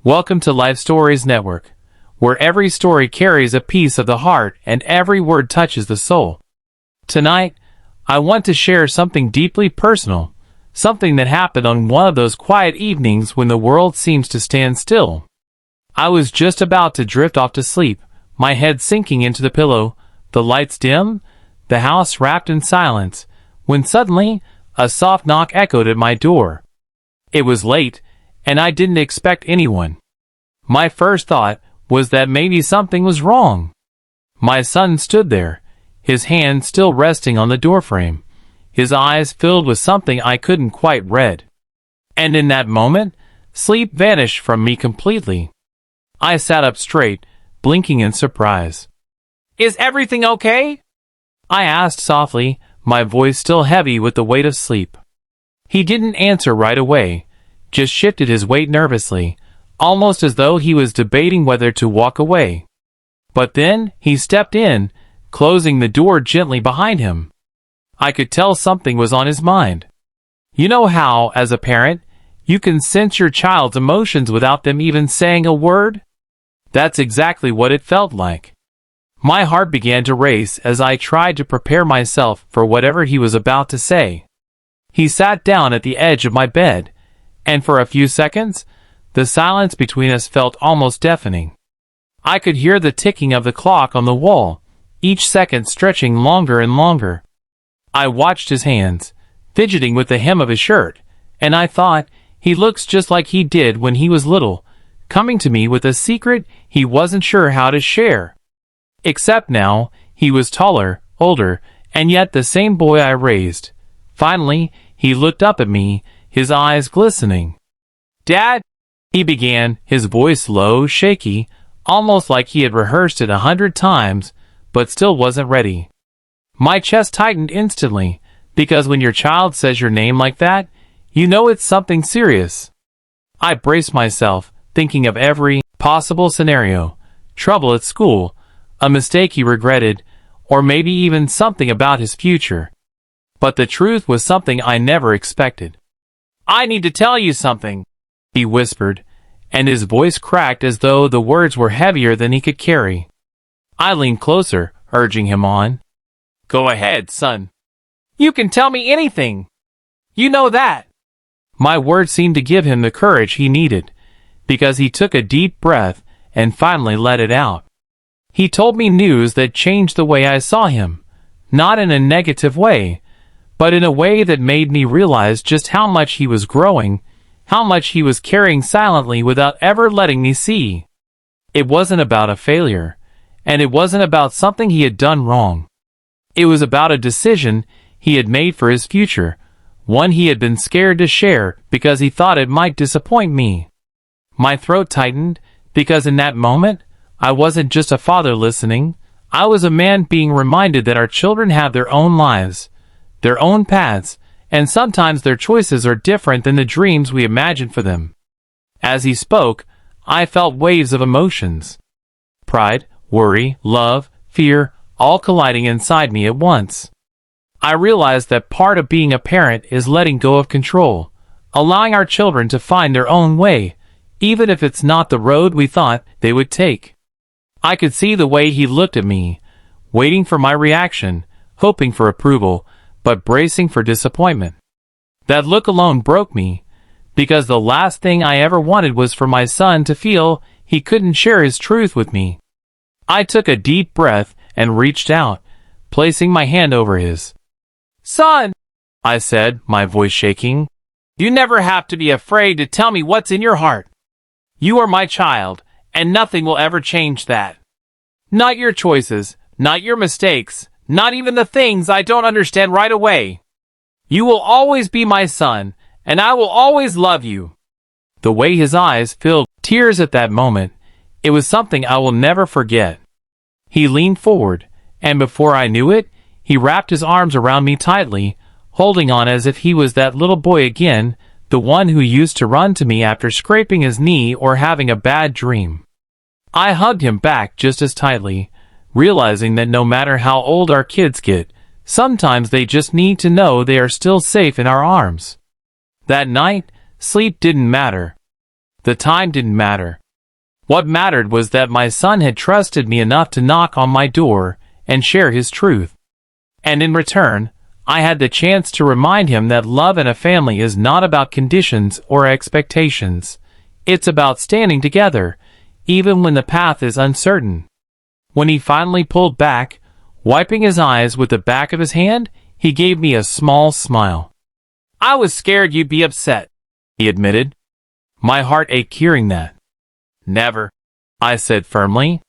Welcome to Life Stories Network, where every story carries a piece of the heart and every word touches the soul. Tonight, I want to share something deeply personal, something that happened on one of those quiet evenings when the world seems to stand still. I was just about to drift off to sleep, my head sinking into the pillow, the lights dim, the house wrapped in silence, when suddenly, a soft knock echoed at my door. It was late, and I didn't expect anyone. My first thought was that maybe something was wrong. My son stood there, his hand still resting on the doorframe, his eyes filled with something I couldn't quite read. And in that moment, sleep vanished from me completely. I sat up straight, blinking in surprise. "Is everything okay?" I asked softly, my voice still heavy with the weight of sleep. He didn't answer right away, just shifted his weight nervously, almost as though he was debating whether to walk away. But then he stepped in, closing the door gently behind him. I could tell something was on his mind. You know how, as a parent, you can sense your child's emotions without them even saying a word? That's exactly what it felt like. My heart began to race as I tried to prepare myself for whatever he was about to say. He sat down at the edge of my bed, and for a few seconds, the silence between us felt almost deafening. I could hear the ticking of the clock on the wall, each second stretching longer and longer. I watched his hands, fidgeting with the hem of his shirt, and I thought, he looks just like he did when he was little, coming to me with a secret he wasn't sure how to share. Except now, he was taller, older, and yet the same boy I raised. Finally, he looked up at me, his eyes glistening. "Dad," he began, his voice low, shaky, almost like he had rehearsed it 100 times, but still wasn't ready. My chest tightened instantly, because when your child says your name like that, you know it's something serious. I braced myself, thinking of every possible scenario: trouble at school, a mistake he regretted, or maybe even something about his future. But the truth was something I never expected. "I need to tell you something," he whispered, and his voice cracked as though the words were heavier than he could carry. I leaned closer, urging him on. "Go ahead, son. You can tell me anything. You know that." My words seemed to give him the courage he needed, because he took a deep breath and finally let it out. He told me news that changed the way I saw him, not in a negative way, but in a way that made me realize just how much he was growing, how much he was carrying silently without ever letting me see. It wasn't about a failure, and it wasn't about something he had done wrong. It was about a decision he had made for his future, one he had been scared to share because he thought it might disappoint me. My throat tightened, because in that moment, I wasn't just a father listening, I was a man being reminded that our children have their own lives, their own paths, and sometimes their choices are different than the dreams we imagine for them. As he spoke, I felt waves of emotions. Pride, worry, love, fear, all colliding inside me at once. I realized that part of being a parent is letting go of control, allowing our children to find their own way, even if it's not the road we thought they would take. I could see the way he looked at me, waiting for my reaction, hoping for approval, but bracing for disappointment. That look alone broke me, because the last thing I ever wanted was for my son to feel he couldn't share his truth with me. I took a deep breath and reached out, placing my hand over his. "Son," I said, my voice shaking, "you never have to be afraid to tell me what's in your heart. You are my child, and nothing will ever change that. Not your choices, not your mistakes, not even the things I don't understand right away. You will always be my son, and I will always love you." The way his eyes filled with tears at that moment, it was something I will never forget. He leaned forward, and before I knew it, he wrapped his arms around me tightly, holding on as if he was that little boy again, the one who used to run to me after scraping his knee or having a bad dream. I hugged him back just as tightly, realizing that no matter how old our kids get, sometimes they just need to know they are still safe in our arms. That night, sleep didn't matter. The time didn't matter. What mattered was that my son had trusted me enough to knock on my door and share his truth. And in return, I had the chance to remind him that love in a family is not about conditions or expectations. It's about standing together, even when the path is uncertain. When he finally pulled back, wiping his eyes with the back of his hand, he gave me a small smile. "I was scared you'd be upset," he admitted. My heart ached hearing that. "Never," I said firmly.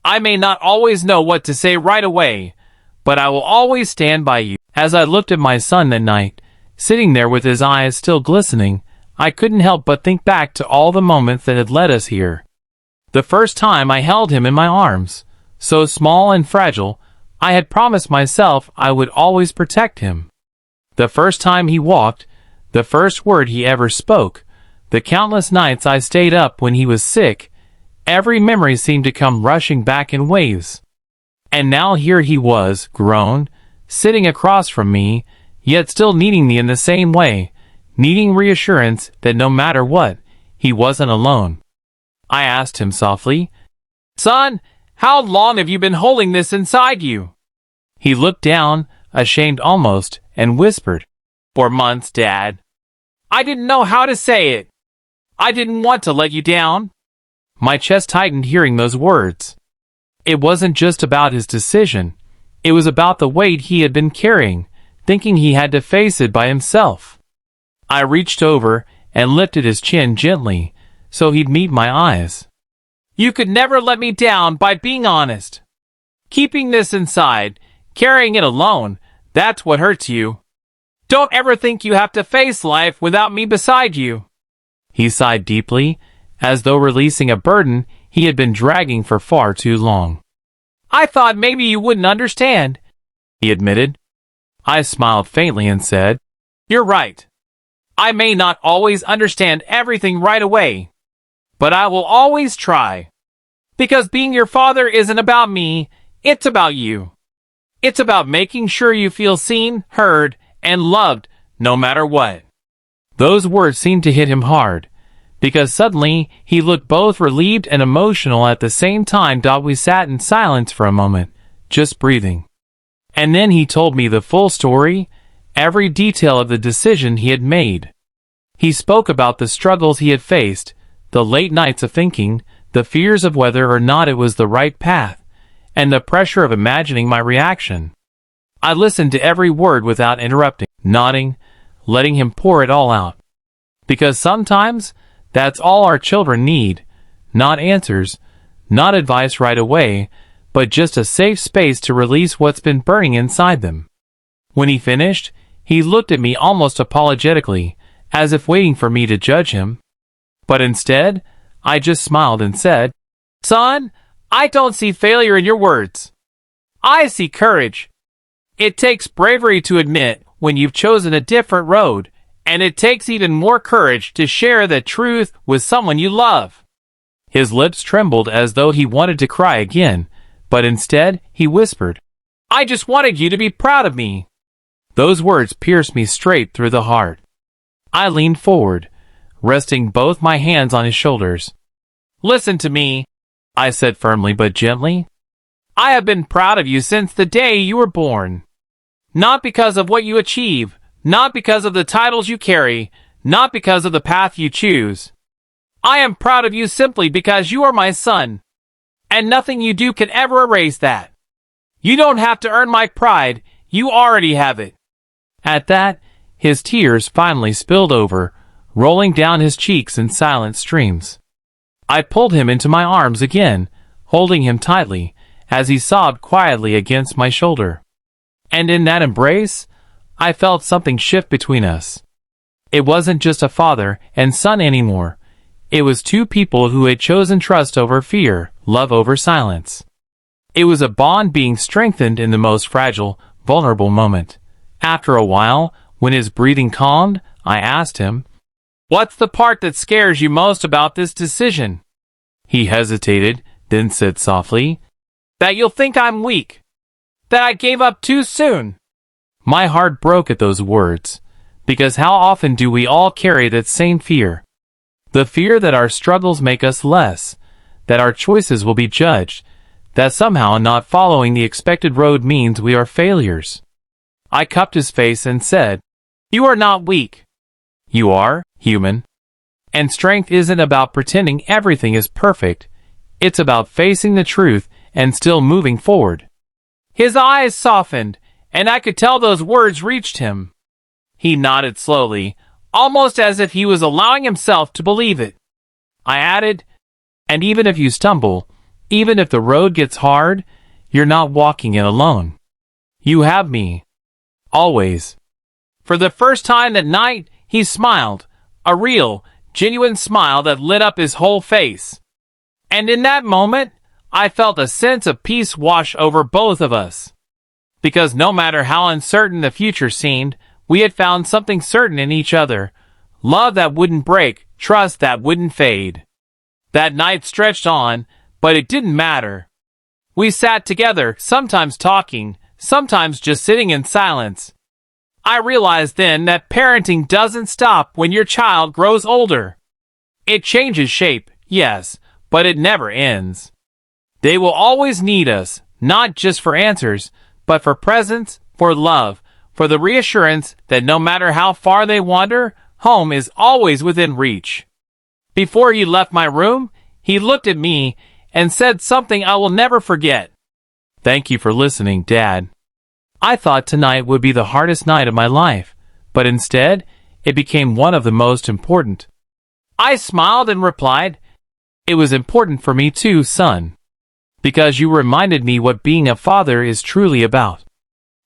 "I may not always know what to say right away, but I will always stand by you." As I looked at my son that night, sitting there with his eyes still glistening, I couldn't help but think back to all the moments that had led us here. The first time I held him in my arms, so small and fragile, I had promised myself I would always protect him. The first time he walked, the first word he ever spoke, the countless nights I stayed up when he was sick, every memory seemed to come rushing back in waves. And now here he was, grown, sitting across from me, yet still needing me in the same way, needing reassurance that no matter what, he wasn't alone. I asked him softly, "Son, how long have you been holding this inside you?" He looked down, ashamed almost, and whispered, "For months, Dad. I didn't know how to say it. I didn't want to let you down." My chest tightened hearing those words. It wasn't just about his decision. It was about the weight he had been carrying, thinking he had to face it by himself. I reached over and lifted his chin gently, so he'd meet my eyes. "You could never let me down by being honest. Keeping this inside, carrying it alone, that's what hurts you. Don't ever think you have to face life without me beside you." He sighed deeply, as though releasing a burden he had been dragging for far too long. "I thought maybe you wouldn't understand," he admitted. I smiled faintly and said, "You're right. I may not always understand everything right away, but I will always try. Because being your father isn't about me, it's about you. It's about making sure you feel seen, heard, and loved, no matter what." Those words seemed to hit him hard, because suddenly he looked both relieved and emotional at the same time. We sat in silence for a moment, just breathing. And then he told me the full story, every detail of the decision he had made. He spoke about the struggles he had faced, the late nights of thinking, the fears of whether or not it was the right path, and the pressure of imagining my reaction. I listened to every word without interrupting, nodding, letting him pour it all out. Because sometimes, that's all our children need, not answers, not advice right away, but just a safe space to release what's been burning inside them. When he finished, he looked at me almost apologetically, as if waiting for me to judge him. But instead, I just smiled and said, "Son, I don't see failure in your words. I see courage. It takes bravery to admit when you've chosen a different road, and it takes even more courage to share the truth with someone you love." His lips trembled as though he wanted to cry again, but instead he whispered, "I just wanted you to be proud of me." Those words pierced me straight through the heart. I leaned forward, resting both my hands on his shoulders. "Listen to me," I said firmly but gently. "I have been proud of you since the day you were born. Not because of what you achieve, not because of the titles you carry, not because of the path you choose. I am proud of you simply because you are my son, and nothing you do can ever erase that. You don't have to earn my pride, you already have it." At that, his tears finally spilled over, rolling down his cheeks in silent streams. I pulled him into my arms again, holding him tightly, as he sobbed quietly against my shoulder. And in that embrace, I felt something shift between us. It wasn't just a father and son anymore. It was two people who had chosen trust over fear, love over silence. It was a bond being strengthened in the most fragile, vulnerable moment. After a while, when his breathing calmed, I asked him, "What's the part that scares you most about this decision?" He hesitated, then said softly, "That you'll think I'm weak. That I gave up too soon." My heart broke at those words, because how often do we all carry that same fear? The fear that our struggles make us less, that our choices will be judged, that somehow not following the expected road means we are failures. I cupped his face and said, "You are not weak. You are human. And strength isn't about pretending everything is perfect. It's about facing the truth and still moving forward." His eyes softened, and I could tell those words reached him. He nodded slowly, almost as if he was allowing himself to believe it. I added, "And even if you stumble, even if the road gets hard, you're not walking it alone. You have me. Always." For the first time that night, he smiled, a real, genuine smile that lit up his whole face. And in that moment, I felt a sense of peace wash over both of us. Because no matter how uncertain the future seemed, we had found something certain in each other. Love that wouldn't break, trust that wouldn't fade. That night stretched on, but it didn't matter. We sat together, sometimes talking, sometimes just sitting in silence. I realized then that parenting doesn't stop when your child grows older. It changes shape, yes, but it never ends. They will always need us, not just for answers, but for presence, for love, for the reassurance that no matter how far they wander, home is always within reach. Before he left my room, he looked at me and said something I will never forget. "Thank you for listening, Dad. I thought tonight would be the hardest night of my life, but instead, it became one of the most important." I smiled and replied, "It was important for me too, son. Because you reminded me what being a father is truly about."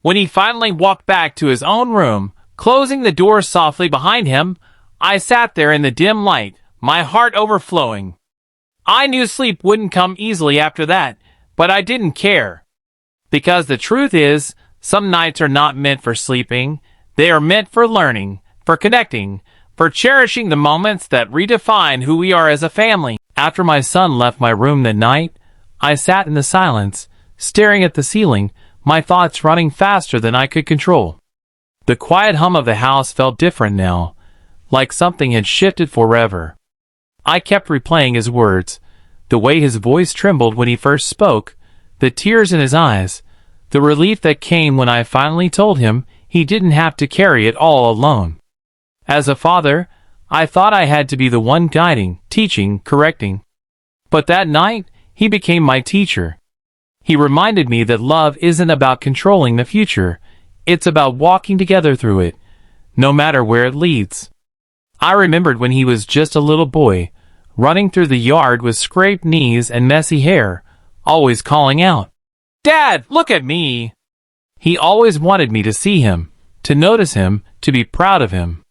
When he finally walked back to his own room, closing the door softly behind him, I sat there in the dim light, my heart overflowing. I knew sleep wouldn't come easily after that, but I didn't care. Because the truth is, some nights are not meant for sleeping. They are meant for learning, for connecting, for cherishing the moments that redefine who we are as a family. After my son left my room that night, I sat in the silence, staring at the ceiling, my thoughts running faster than I could control. The quiet hum of the house felt different now, like something had shifted forever. I kept replaying his words, the way his voice trembled when he first spoke, the tears in his eyes, the relief that came when I finally told him he didn't have to carry it all alone. As a father, I thought I had to be the one guiding, teaching, correcting. But that night, he became my teacher. He reminded me that love isn't about controlling the future, it's about walking together through it, no matter where it leads. I remembered when he was just a little boy, running through the yard with scraped knees and messy hair, always calling out, "Dad, look at me!" He always wanted me to see him, to notice him, to be proud of him.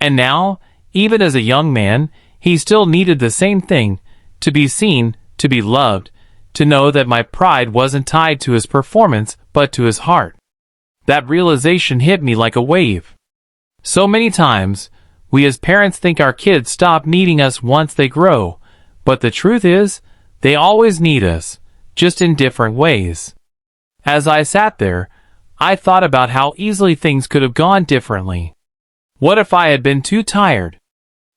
And now, even as a young man, he still needed the same thing, to be seen, to be loved, to know that my pride wasn't tied to his performance, but to his heart. That realization hit me like a wave. So many times, we as parents think our kids stop needing us once they grow, but the truth is, they always need us, just in different ways. As I sat there, I thought about how easily things could have gone differently. What if I had been too tired?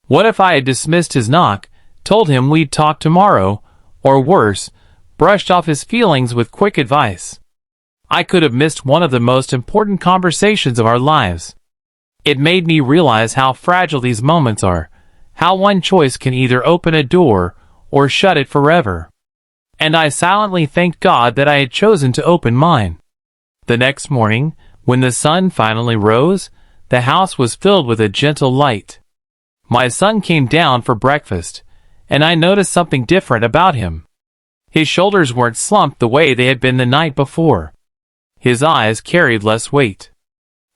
What if I had dismissed his knock, told him we'd talk tomorrow, or worse, brushed off his feelings with quick advice? I could have missed one of the most important conversations of our lives. It made me realize how fragile these moments are, how one choice can either open a door or shut it forever. And I silently thanked God that I had chosen to open mine. The next morning, when the sun finally rose, the house was filled with a gentle light. My son came down for breakfast, and I noticed something different about him. His shoulders weren't slumped the way they had been the night before. His eyes carried less weight.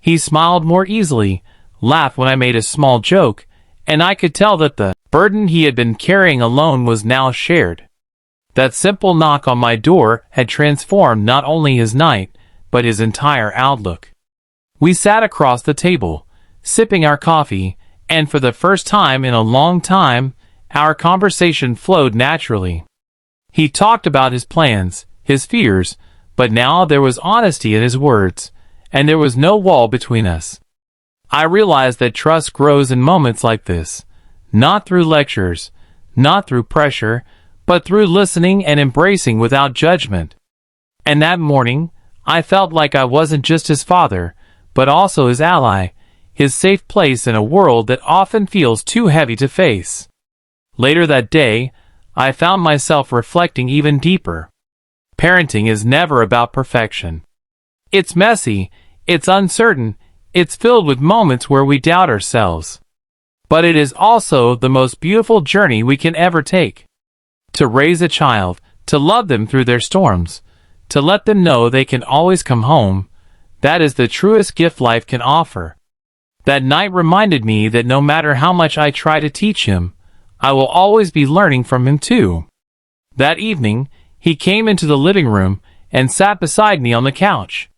He smiled more easily, laughed when I made a small joke, and I could tell that the burden he had been carrying alone was now shared. That simple knock on my door had transformed not only his night, but his entire outlook. We sat across the table, sipping our coffee, and for the first time in a long time, our conversation flowed naturally. He talked about his plans, his fears, but now there was honesty in his words, and there was no wall between us. I realized that trust grows in moments like this, Not through lectures, not through pressure, but through listening and embracing without judgment. And that morning, I felt like I wasn't just his father, but also his ally, his safe place in a world that often feels too heavy to face. Later that day, I found myself reflecting even deeper. Parenting is never about perfection. It's messy, it's uncertain, it's filled with moments where we doubt ourselves. But it is also the most beautiful journey we can ever take. To raise a child, to love them through their storms, to let them know they can always come home, that is the truest gift life can offer. That night reminded me that no matter how much I try to teach him, I will always be learning from him too. That evening, he came into the living room and sat beside me on the couch.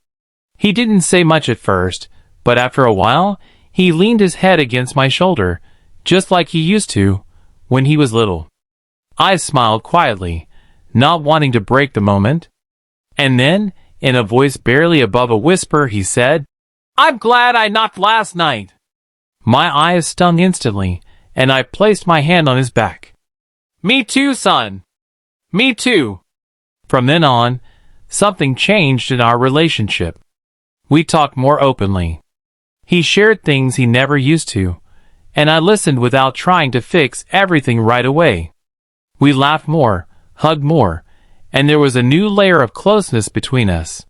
He didn't say much at first, but after a while, he leaned his head against my shoulder, just like he used to when he was little. I smiled quietly, not wanting to break the moment. And then, in a voice barely above a whisper, he said, "I'm glad I knocked last night." My eyes stung instantly, and I placed my hand on his back. "Me too, son. Me too." From then on, something changed in our relationship. We talked more openly. He shared things he never used to, and I listened without trying to fix everything right away. We laughed more, hugged more, and there was a new layer of closeness between us.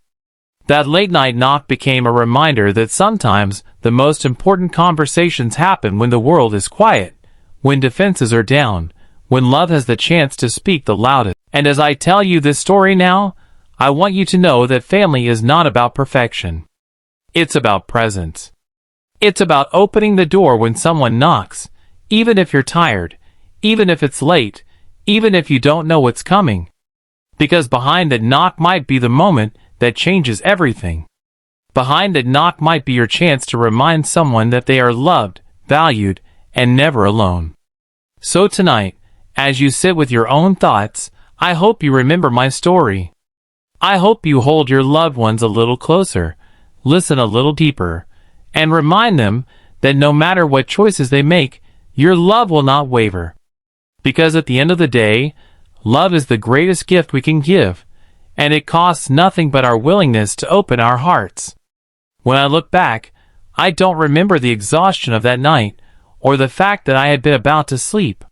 That late-night knock became a reminder that sometimes the most important conversations happen when the world is quiet, when defenses are down, when love has the chance to speak the loudest. And as I tell you this story now, I want you to know that family is not about perfection. It's about presence. It's about opening the door when someone knocks, even if you're tired, even if it's late, even if you don't know what's coming. Because behind that knock might be the moment that changes everything. Behind that knock might be your chance to remind someone that they are loved, valued, and never alone. So tonight, as you sit with your own thoughts, I hope you remember my story. I hope you hold your loved ones a little closer, listen a little deeper, and remind them that no matter what choices they make, your love will not waver. Because at the end of the day, love is the greatest gift we can give, and it costs nothing but our willingness to open our hearts. When I look back, I don't remember the exhaustion of that night, or the fact that I had been about to sleep.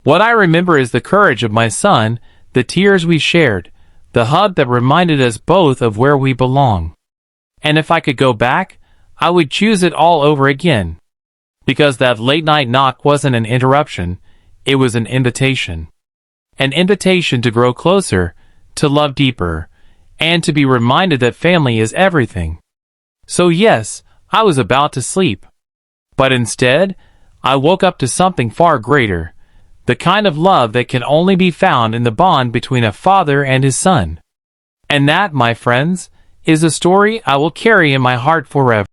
What I remember is the courage of my son, the tears we shared, the hug that reminded us both of where we belong. And if I could go back, I would choose it all over again. Because that late-night knock wasn't an interruption, it was an invitation. An invitation to grow closer, to love deeper, and to be reminded that family is everything. So yes, I was about to sleep. But instead, I woke up to something far greater. The kind of love that can only be found in the bond between a father and his son. And that, my friends, is a story I will carry in my heart forever.